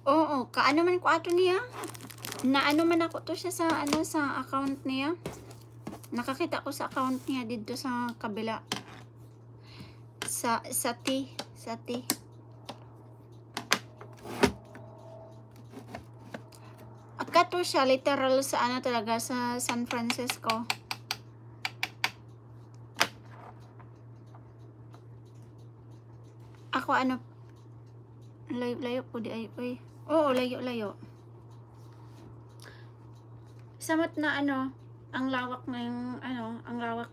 Oo, kaano man ko ato niya. Naano man ako to siya sa ano sa account niya. Nakakita ko sa account niya dito sa kabila. Sa T. Akato siya literal sa ano talaga sa San Francisco. Ako ano, layo po di ay, uy. Oo, layo. Samot na ano, ang lawak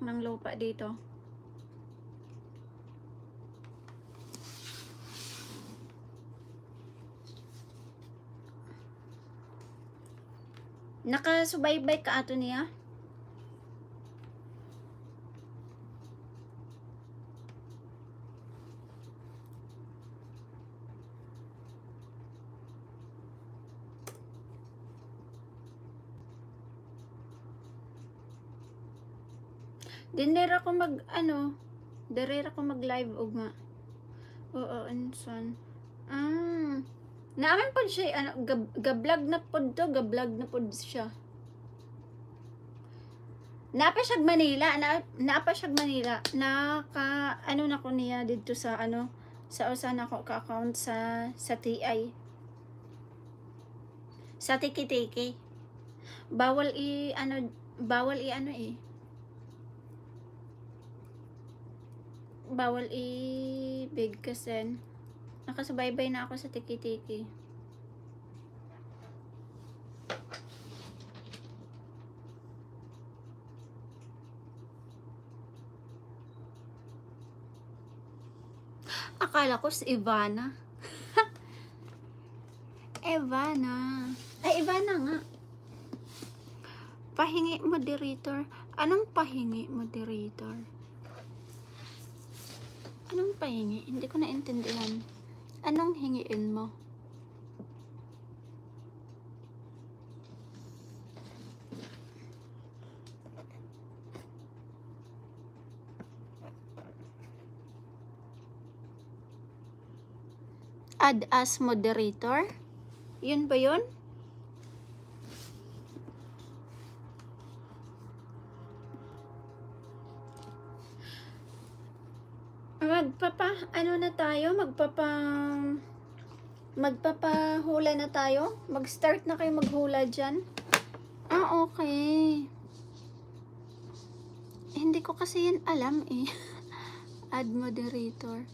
ng lupa dito. Nakasubaybay ka ato niya? Dinera ko mag live og nga. Oo, anson. Naaman pod siya ano gablog na pod siya. Napa siya Manila, napa siya Manila. Naka ano na ko niya dito sa ano sa usan ako ka account sa TI. Sa tiki-tiki. Bawal i big kasi nakasubaybay na ako sa tiki-tiki. Akala ko si Ivana. Ivana nga. Pahingi moderator. Anong pahingi moderator? Anong pahingi? Hindi ko naintindihan. Anong hingiin mo? Add as moderator? Yun ba yun? Magpapahula na tayo? Mag-start na kayo maghula dyan? Okay. Hindi ko kasi yan alam eh. Add moderator.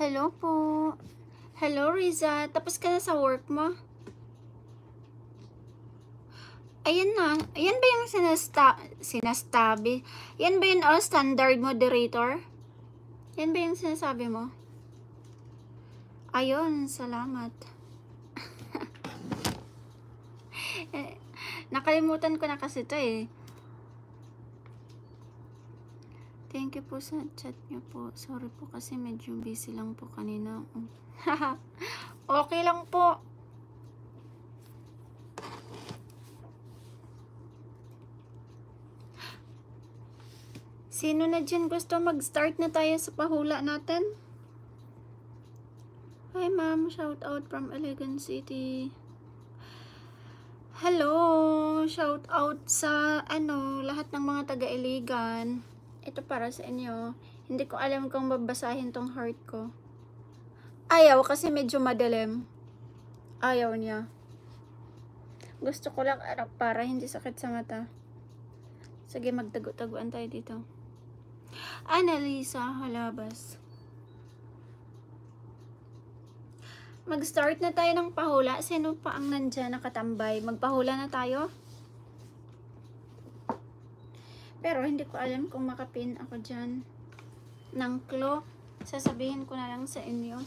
Hello po. Hello Riza. Tapos ka na sa work mo? Ayan na. Ayan ba yung sinastabi? Yan ba yung standard moderator? Yan ba yung sinasabi mo? Ayun, salamat. Nakalimutan ko na kasi ito eh. Thank you po sa chat niyo po. Sorry po kasi medyo busy lang po kanina. Okay lang po. Sino na dyan gusto mag-start na tayo sa pahula natin? Hi ma'am, shout out from Elegant City. Hello, shout out sa lahat ng mga taga-Iligan. Ito para sa inyo. Hindi ko alam kung babasahin tong heart ko. Ayaw kasi medyo madilim. Ayaw niya. Gusto ko lang para hindi sakit sa mata. Sige, magtago-taguan tayo dito. Annalisa Halabas. Mag-start na tayo ng pahula. Sino pa ang nandyan nakatambay? Magpahula na tayo? Pero hindi ko alam kung makapin ako dyan ng claw. Sasabihin ko na lang sa inyo.